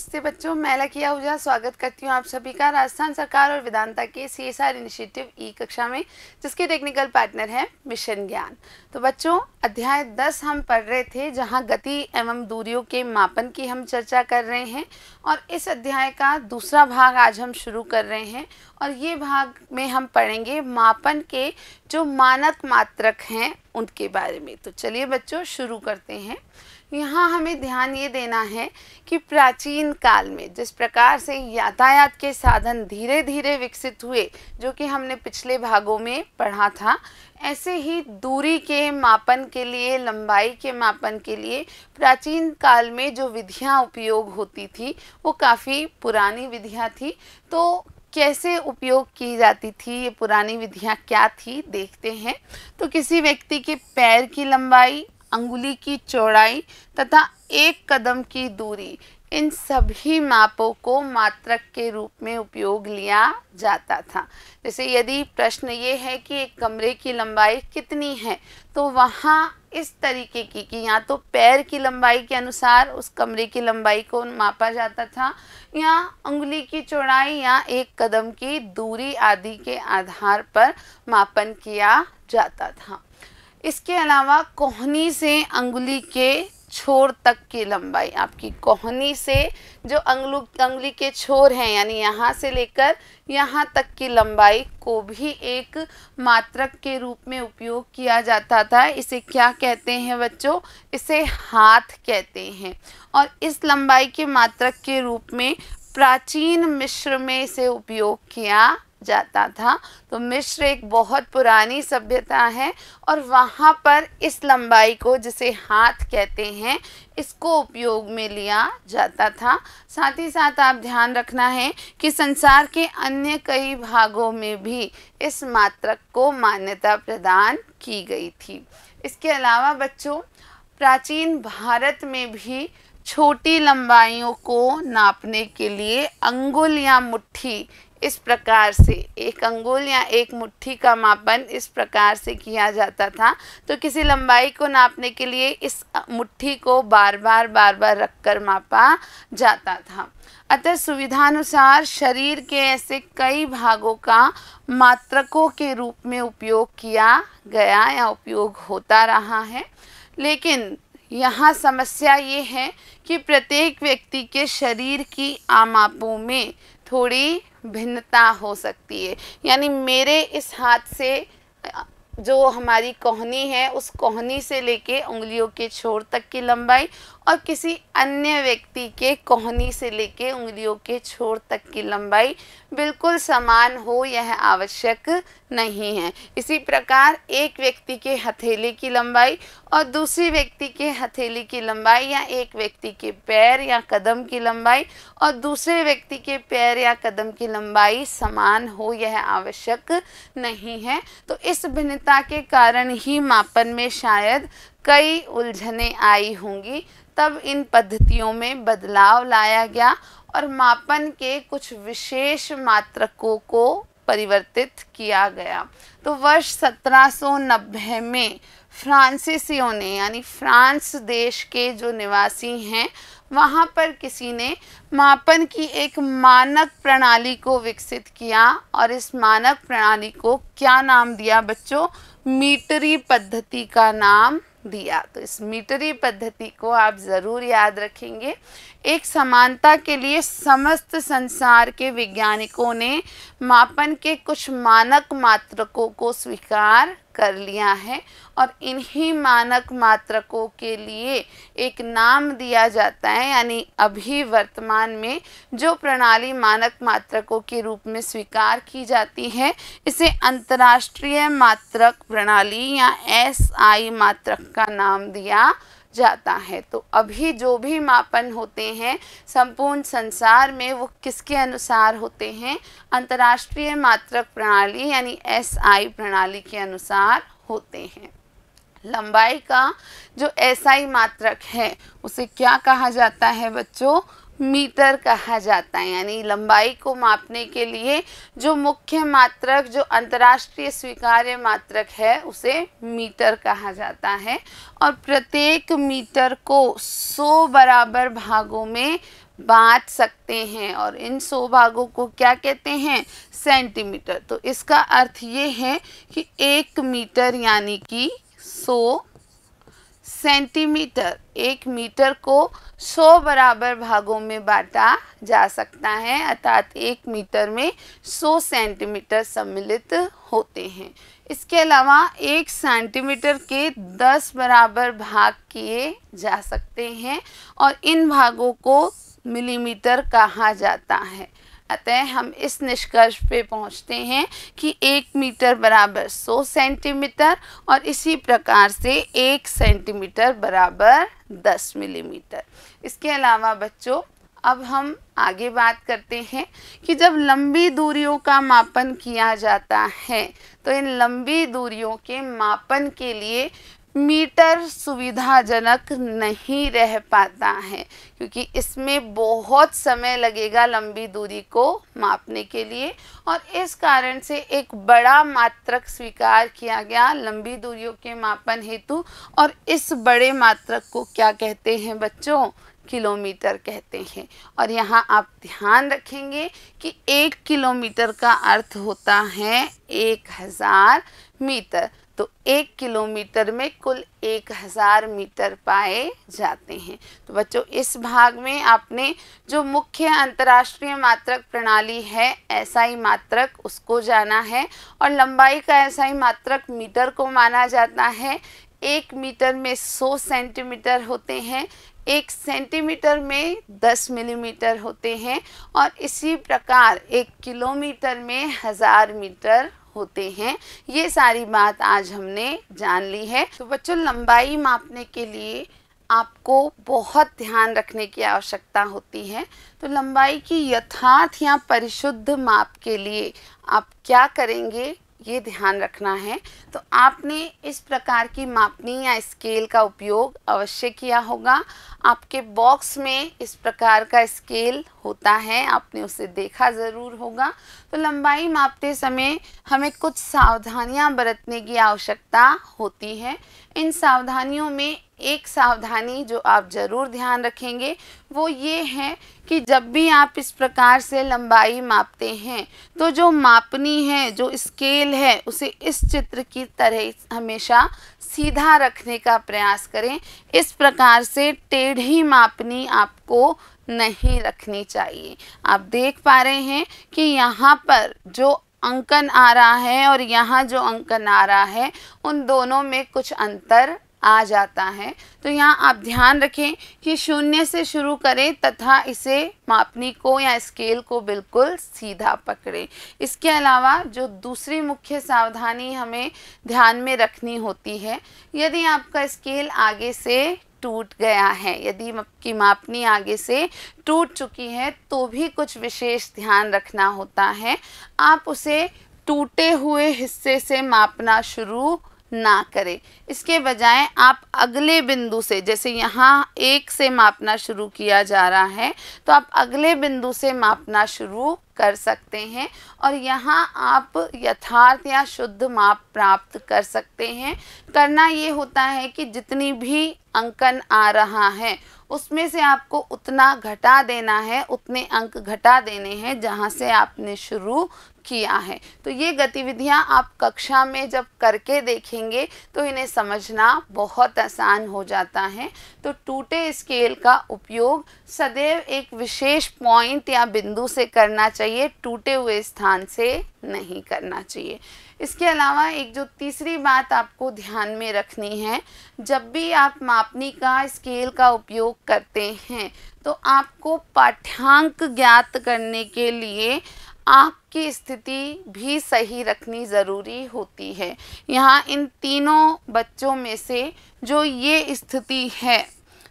नमस्ते बच्चों, मैं लकी आहूजा स्वागत करती हूँ आप सभी का राजस्थान सरकार और वेदांता के CSR इनिशिएटिव ई कक्षा में, जिसके टेक्निकल पार्टनर है मिशन ज्ञान। तो बच्चों, अध्याय 10 हम पढ़ रहे थे, जहाँ गति एवं दूरियों के मापन की हम चर्चा कर रहे हैं और इस अध्याय का दूसरा भाग आज हम शुरू कर रहे हैं और ये भाग में हम पढ़ेंगे मापन के जो मानक मात्रक हैं उनके बारे में। तो चलिए बच्चों शुरू करते हैं। यहाँ हमें ध्यान ये देना है कि प्राचीन काल में जिस प्रकार से यातायात के साधन धीरे धीरे विकसित हुए, जो कि हमने पिछले भागों में पढ़ा था, ऐसे ही दूरी के मापन के लिए, लंबाई के मापन के लिए प्राचीन काल में जो विधियाँ उपयोग होती थी वो काफ़ी पुरानी विधियाँ थी। तो कैसे उपयोग की जाती थी, ये पुरानी विधियाँ क्या थी, देखते हैं। तो किसी व्यक्ति के पैर की लंबाई, अंगुली की चौड़ाई तथा एक कदम की दूरी, इन सभी मापों को मात्रक के रूप में उपयोग लिया जाता था। जैसे यदि प्रश्न ये है कि एक कमरे की लंबाई कितनी है, तो वहाँ इस तरीके की कि या तो पैर की लंबाई के अनुसार उस कमरे की लंबाई को मापा जाता था, या अंगुली की चौड़ाई या एक कदम की दूरी आदि के आधार पर मापन किया जाता था। इसके अलावा कोहनी से अंगुली के छोर तक की लंबाई, आपकी कोहनी से जो अंगुली के छोर हैं, यानी यहाँ से लेकर यहाँ तक की लंबाई को भी एक मात्रक के रूप में उपयोग किया जाता था। इसे क्या कहते हैं बच्चों? इसे हाथ कहते हैं। और इस लंबाई के मात्रक के रूप में प्राचीन मिस्र में इसे उपयोग किया जाता था। तो मिस्र एक बहुत पुरानी सभ्यता है और वहाँ पर इस लंबाई को, जिसे हाथ कहते हैं, इसको उपयोग में लिया जाता था। साथ ही साथ आप ध्यान रखना है कि संसार के अन्य कई भागों में भी इस मात्रक को मान्यता प्रदान की गई थी। इसके अलावा बच्चों, प्राचीन भारत में भी छोटी लंबाइयों को नापने के लिए अंगुल या मुट्ठी, इस प्रकार से एक अंगुल या एक मुट्ठी का मापन इस प्रकार से किया जाता था। तो किसी लंबाई को नापने के लिए इस मुट्ठी को बार बार रखकर मापा जाता था। अतः सुविधानुसार शरीर के ऐसे कई भागों का मात्रकों के रूप में उपयोग किया गया या उपयोग होता रहा है। लेकिन यहाँ समस्या ये है कि प्रत्येक व्यक्ति के शरीर की आमापों में थोड़ी भिन्नता हो सकती है। यानी मेरे इस हाथ से जो हमारी कोहनी है, उस कोहनी से लेके उंगलियों के छोर तक की लंबाई और किसी अन्य व्यक्ति के कोहनी से लेके उंगलियों के छोर तक की लंबाई बिल्कुल समान हो, यह आवश्यक नहीं है। इसी प्रकार एक व्यक्ति के हथेली की लंबाई और दूसरी व्यक्ति के हथेली की लंबाई, या एक व्यक्ति के पैर या कदम की लंबाई और दूसरे व्यक्ति के पैर या कदम की लंबाई समान हो, यह आवश्यक नहीं है। तो इस भिन्नता के कारण ही मापन में शायद कई उलझनें आई होंगी। तब इन पद्धतियों में बदलाव लाया गया और मापन के कुछ विशेष मात्रकों को परिवर्तित किया गया। तो वर्ष 1790 में फ्रांसीसियों ने, यानी फ्रांस देश के जो निवासी हैं, वहाँ पर किसी ने मापन की एक मानक प्रणाली को विकसित किया और इस मानक प्रणाली को क्या नाम दिया बच्चों? मीटरी पद्धति का नाम दिया। तो इस मीटरी पद्धति को आप ज़रूर याद रखेंगे। एक समानता के लिए समस्त संसार के वैज्ञानिकों ने मापन के कुछ मानक मात्रकों को स्वीकार कर लिया है और इन्हीं मानक मात्रकों के लिए एक नाम दिया जाता है। यानी अभी वर्तमान में जो प्रणाली मानक मात्रकों के रूप में स्वीकार की जाती है, इसे अंतर्राष्ट्रीय मात्रक प्रणाली या SI मात्रक का नाम दिया जाता है। तो अभी जो भी मापन होते हैं संपूर्ण संसार में, वो किसके अनुसार होते हैं? अंतर्राष्ट्रीय मात्रक प्रणाली यानी SI प्रणाली के अनुसार होते हैं। लंबाई का जो SI मात्रक है उसे क्या कहा जाता है बच्चों? मीटर कहा जाता है। यानी लंबाई को मापने के लिए जो मुख्य मात्रक, जो अंतर्राष्ट्रीय स्वीकार्य मात्रक है, उसे मीटर कहा जाता है और प्रत्येक मीटर को 100 बराबर भागों में बांट सकते हैं और इन 100 भागों को क्या कहते हैं? सेंटीमीटर। तो इसका अर्थ ये है कि 1 मीटर यानी कि 100 सेंटीमीटर। 1 मीटर को 100 बराबर भागों में बांटा जा सकता है, अर्थात 1 मीटर में 100 सेंटीमीटर सम्मिलित होते हैं। इसके अलावा 1 सेंटीमीटर के 10 बराबर भाग किए जा सकते हैं और इन भागों को मिलीमीटर कहा जाता है। अतः हम इस निष्कर्ष पे पहुंचते हैं कि 1 मीटर बराबर 100 सेंटीमीटर और इसी प्रकार से 1 सेंटीमीटर बराबर 10 मिलीमीटर। इसके अलावा बच्चों अब हम आगे बात करते हैं कि जब लंबी दूरियों का मापन किया जाता है तो इन लंबी दूरियों के मापन के लिए मीटर सुविधाजनक नहीं रह पाता है, क्योंकि इसमें बहुत समय लगेगा लंबी दूरी को मापने के लिए और इस कारण से एक बड़ा मात्रक स्वीकार किया गया लंबी दूरियों के मापन हेतु। और इस बड़े मात्रक को क्या कहते हैं बच्चों? किलोमीटर कहते हैं। और यहाँ आप ध्यान रखेंगे कि 1 किलोमीटर का अर्थ होता है 1000 मीटर। तो 1 किलोमीटर में कुल 1000 मीटर पाए जाते हैं। तो बच्चों इस भाग में आपने जो मुख्य अंतर्राष्ट्रीय मात्रक प्रणाली है एसआई मात्रक उसको जाना है और लंबाई का एसआई मात्रक मीटर को माना जाता है। 1 मीटर में 100 सेंटीमीटर होते हैं, 1 सेंटीमीटर में 10 मिलीमीटर होते हैं और इसी प्रकार 1 किलोमीटर में 1000 मीटर होते हैं। ये सारी बात आज हमने जान ली है। तो बच्चों लंबाई मापने के लिए आपको बहुत ध्यान रखने की आवश्यकता होती है। तो लंबाई की यथार्थ या परिशुद्ध माप के लिए आप क्या करेंगे ये ध्यान रखना है। तो आपने इस प्रकार की मापनी या स्केल का उपयोग अवश्य किया होगा। आपके बॉक्स में इस प्रकार का स्केल होता है, आपने उसे देखा ज़रूर होगा। तो लंबाई मापते समय हमें कुछ सावधानियां बरतने की आवश्यकता होती है। इन सावधानियों में एक सावधानी जो आप ज़रूर ध्यान रखेंगे वो ये है कि जब भी आप इस प्रकार से लंबाई मापते हैं तो जो मापनी है, जो स्केल है, उसे इस चित्र की तरह हमेशा सीधा रखने का प्रयास करें। इस प्रकार से टेढ़ी मापनी आपको नहीं रखनी चाहिए। आप देख पा रहे हैं कि यहाँ पर जो अंकन आ रहा है और यहाँ जो अंकन आ रहा है उन दोनों में कुछ अंतर आ जाता है। तो यहाँ आप ध्यान रखें कि 0 से शुरू करें तथा इसे मापनी को या स्केल को बिल्कुल सीधा पकड़ें। इसके अलावा जो दूसरी मुख्य सावधानी हमें ध्यान में रखनी होती है, यदि आपका स्केल आगे से टूट गया है, यदि आपकी मापनी आगे से टूट चुकी है तो भी कुछ विशेष ध्यान रखना होता है। आप उसे टूटे हुए हिस्से से मापना शुरू ना करें। इसके बजाय आप अगले बिंदु से, जैसे यहाँ 1 से मापना शुरू किया जा रहा है तो आप अगले बिंदु से मापना शुरू कर सकते हैं और यहाँ आप यथार्थ या शुद्ध माप प्राप्त कर सकते हैं। करना ये होता है कि जितनी भी अंकन आ रहा है उसमें से आपको उतना घटा देना है, उतने अंक घटा देने हैं जहाँ से आपने शुरू किया है। तो ये गतिविधियाँ आप कक्षा में जब करके देखेंगे तो इन्हें समझना बहुत आसान हो जाता है। तो टूटे स्केल का उपयोग सदैव एक विशेष पॉइंट या बिंदु से करना चाहिए, टूटे हुए स्थान से नहीं करना चाहिए। इसके अलावा एक जो तीसरी बात आपको ध्यान में रखनी है, जब भी आप मापनी का स्केल का उपयोग करते हैं तो आपको पाठ्यांक ज्ञात करने के लिए आँख की स्थिति भी सही रखनी ज़रूरी होती है। यहाँ इन तीनों बच्चों में से जो ये स्थिति है,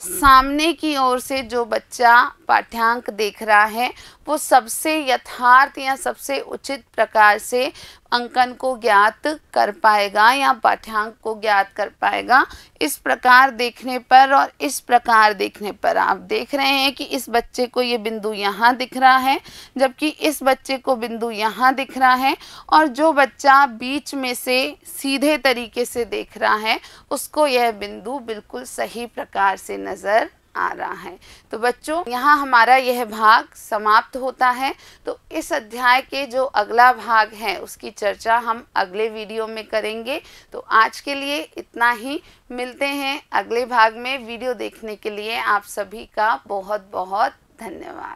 सामने की ओर से जो बच्चा पाठ्यांक देख रहा है वो सबसे यथार्थ या सबसे उचित प्रकार से अंकन को ज्ञात कर पाएगा या पाठ्यांक को ज्ञात कर पाएगा। इस प्रकार देखने पर और इस प्रकार देखने पर आप देख रहे हैं कि इस बच्चे को ये बिंदु यहाँ दिख रहा है जबकि इस बच्चे को बिंदु यहाँ दिख रहा है और जो बच्चा बीच में से सीधे तरीके से देख रहा है उसको यह बिंदु बिल्कुल सही प्रकार से नज़र आ रहा है। तो बच्चों, यहाँ हमारा यह भाग समाप्त होता है। तो इस अध्याय के जो अगला भाग है उसकी चर्चा हम अगले वीडियो में करेंगे। तो आज के लिए इतना ही, मिलते हैं अगले भाग में। वीडियो देखने के लिए आप सभी का बहुत बहुत धन्यवाद।